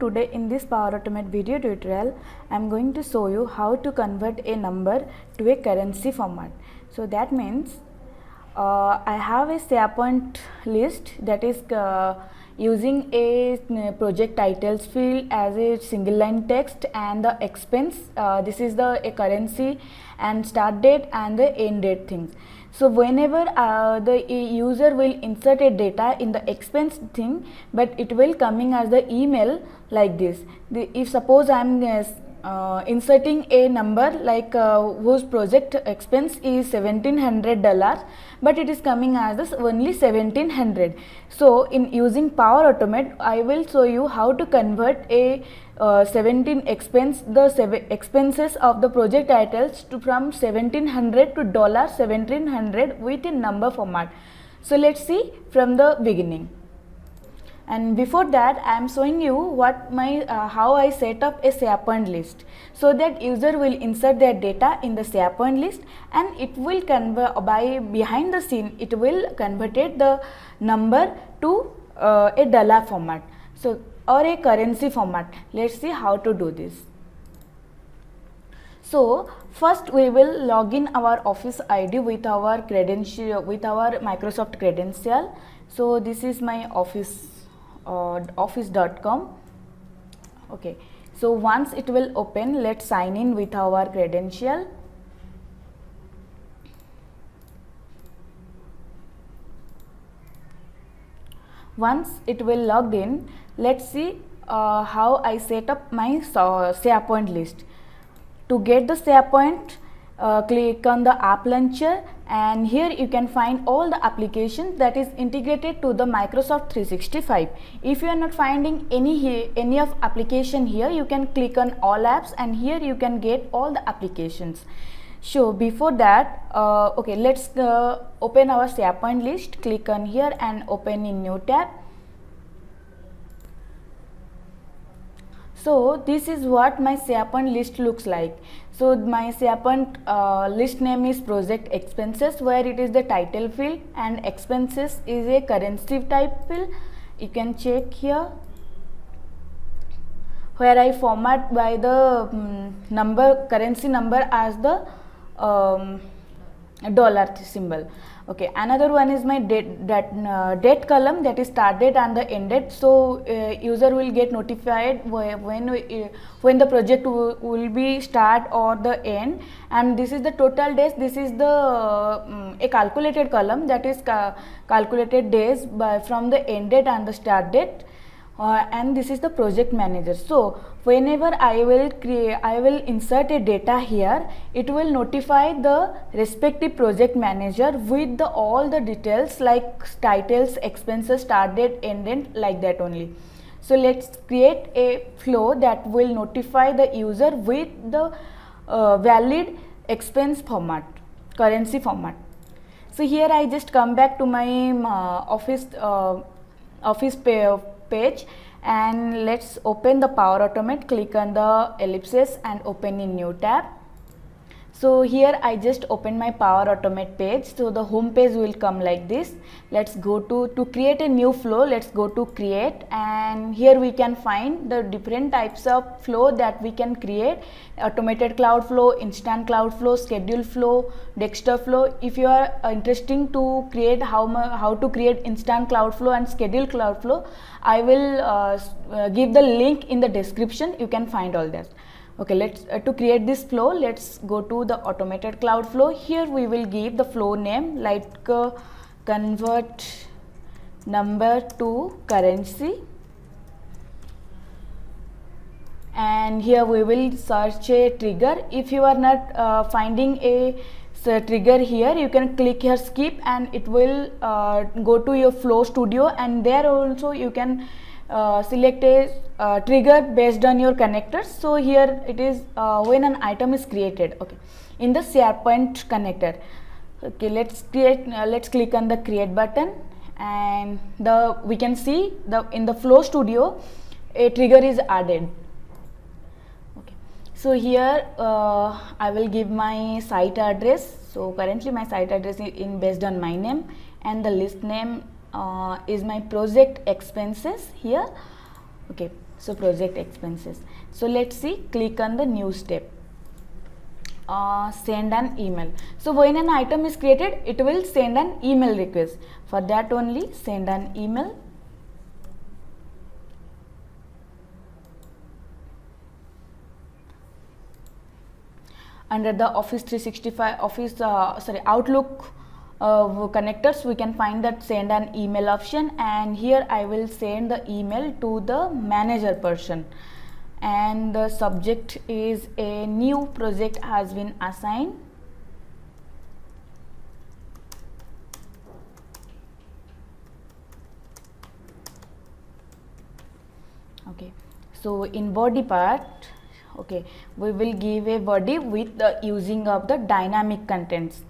Today in this Power Automate video tutorial, I am going to show you how to convert a number to a currency format. So that means I have a SharePoint list that is using a project titles field as a single line text and the expense. This is a currency and start date and the end date things. So whenever the user will insert a data in the expense thing, but it will coming as the email like this. If suppose I am inserting a number like whose project expense is $1,700, but it is coming as this only 1700. So in using Power Automate, I will show you how to convert a 17 expense, expenses of the project titles from 1700 to $1700 with a number format. So let's see from the beginning. And before that, I am showing you what how I set up a SharePoint list, so that user will insert their data in the SharePoint list and it will convert behind the scene. It will convert the number to a dollar format, or a currency format. Let's see how to do this. So first we will log in our Office ID with our credential, with our Microsoft credential. So this is my office.com. Okay, so once it will open, let's sign in with our credential. Once it will logged in, let's see how I set up my SharePoint list. To get the SharePoint, click on the app launcher, and here you can find all the applications that is integrated to the Microsoft 365. If you are not finding any of application here, you can click on all apps and here you can get all the applications. So before that, okay, let's open our SharePoint list. Click on here and open in new tab. So this is what my SharePoint list looks like. So my SharePoint list name is project expenses, where it is the title field, and expenses is a currency type field. You can check here, where I format by the currency number as the dollar symbol. Okay, another one is my date column, that is start date and the end date. So user will get notified when the project will be start or the end. And this is the total days. This is the a calculated column, that is calculated days from the end date and the start date. And this is the project manager. So whenever I will insert a data here, it will notify the respective project manager with all the details like titles, expenses, start date, end date, like that only. So let's create a flow that will notify the user with the valid expense format, currency format. So here I just come back to my office page, and let's open the Power Automate. Click on the ellipses and open in new tab. So here I just open my Power Automate page. So the home page will come like this. Let's go to create a new flow. Let's go to create, and here we can find the different types of flow that we can create: automated cloud flow, instant cloud flow, schedule flow, desktop flow. If you are interested to create how to create instant cloud flow and schedule cloud flow, I will give the link in the description. You can find all that. Okay, let's to create this flow, let's go to the automated cloud flow. Here we will give the flow name like convert number to currency, and here we will search a trigger. If you are not finding a trigger here, you can click here skip, and it will go to your Flow Studio, and there also you can select a trigger based on your connectors. So here it is when an item is created. Okay, in the SharePoint connector. Okay, let's click on the create button, and we can see in the Flow Studio a trigger is added. Okay, so here I will give my site address. So currently my site address is based on my name, and the list name is my project expenses here. Okay, So project expenses. So let's see, click on the new step. Send an email. So when an item is created, it will send an email request. For that only, send an email. Under the Office 365 Outlook connectors, we can find that send an email option, and here I will send the email to the manager person, and the subject is a new project has been assigned. Okay, so in body part, okay, we will give a body with the using of the dynamic contents.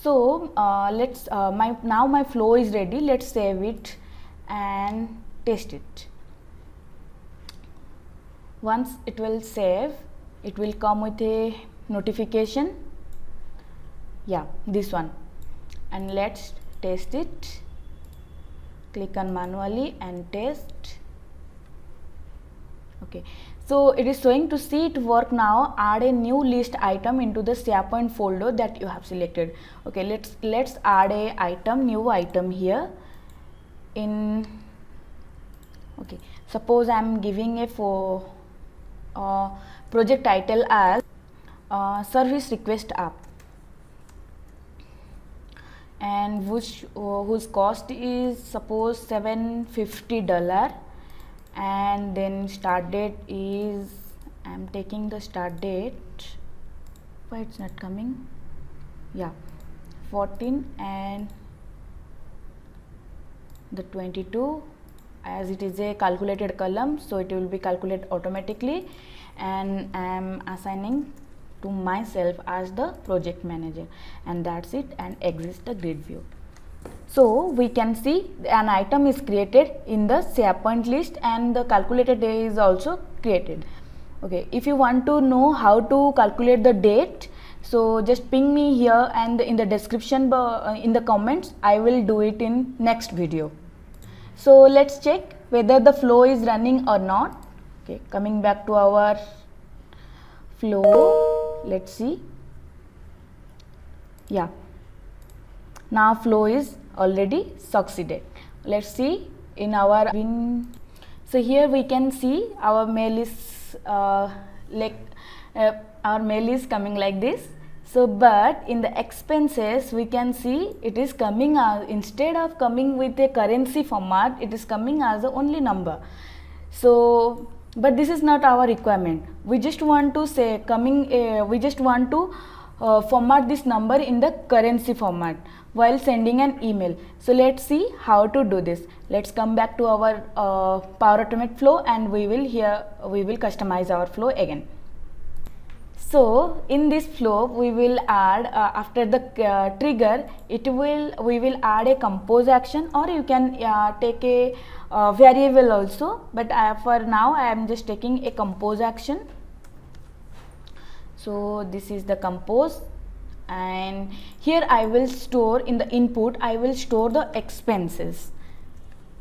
So let's now my flow is ready. Let's save it and test it. Once it will save, it will come with a notification. Yeah, this one, and let's test it. Click on manually and test. Okay, so it is showing to see it work now. Add a new list item into the SharePoint folder that you have selected. Okay, let's add a new item here. Okay, suppose I am giving a project title as service request app, and whose cost is suppose $750, and then start date is, I am taking the start date, why it's not coming, yeah, 14 and the 22, as it is a calculated column, so it will be calculated automatically, and I am assigning to myself as the project manager, and that's it, and exit the grid view. So we can see an item is created in the SharePoint list, and the calculated day is also created. Okay, if you want to know how to calculate the date, so just ping me here, and in the description in the comments I will do it in next video. So let's check whether the flow is running or not. Okay, coming back to our flow, let's see. Yeah, now flow is already succeeded. Let's see in our so here we can see our mail is our mail is coming like this. So but in the expenses we can see it is coming as, instead of coming with a currency format, it is coming as a only number. So but this is not our requirement. We just want to say we just want to format this number in the currency format while sending an email. So let's see how to do this. Let's come back to our Power Automate flow, and we will customize our flow again. So in this flow we will add after the trigger, we will add a compose action, or you can take a variable also, but for now I am just taking a compose action. So this is the compose, and here I will store in the input, I will store the expenses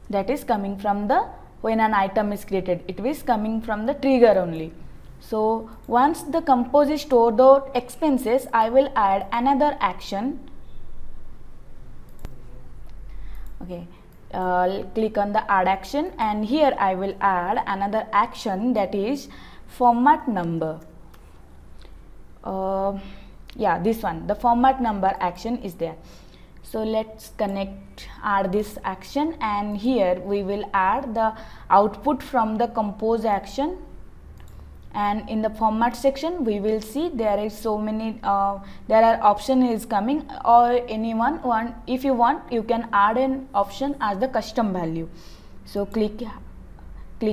that is coming from the, when an item is created, it is coming from the trigger only. So once the compose is stored the expenses, I will add another action. Okay, click on the add action, and here I will add another action, that is format number. Yeah, this one, the format number action is there. So let's add this action, and here we will add the output from the compose action, and in the format section we will see there is so many there are option is coming, or anyone if you want you can add an option as the custom value. So click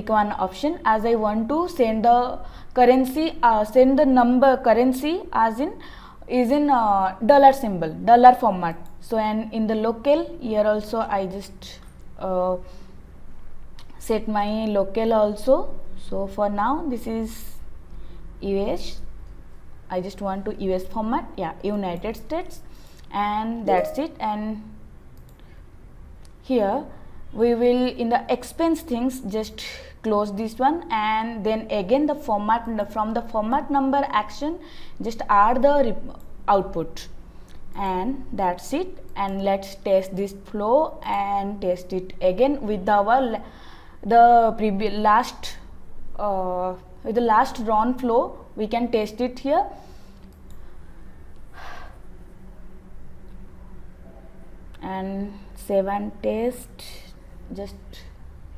one option, as I want to send the currency, send the number currency as in dollar symbol, dollar format. So and in the local, here also I just set my local also. So for now this is US, I just want to US format, yeah, United States, and that's it. And here we will, in the expense things, just close this one, and then again the format, from the format number action, just add the output, and that's it. And let's test this flow and test it again with our the previous last with the last run flow. We can test it here. And save and test. Just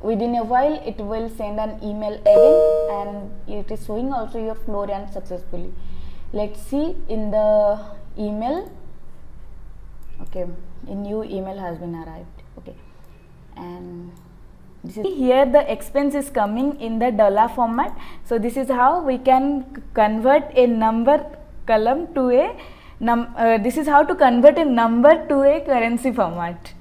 within a while it will send an email again, and it is showing also your flow ran successfully. Let's see in the email. Okay, a new email has been arrived. Okay, and this is here the expense is coming in the dollar format. So this is how we can convert a number column to a this is how to convert a number to a currency format.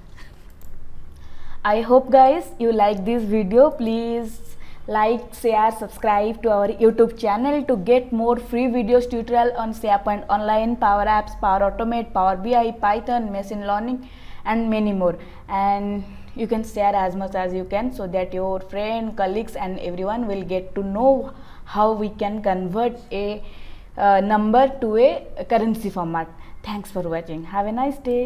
I hope guys you like this video. Please like, share, subscribe to our YouTube channel to get more free videos tutorial on SharePoint Online, Power Apps, Power Automate, Power BI, Python, machine learning, and many more. And you can share as much as you can, so that your friend, colleagues, and everyone will get to know how we can convert a number to a currency format. Thanks for watching. Have a nice day.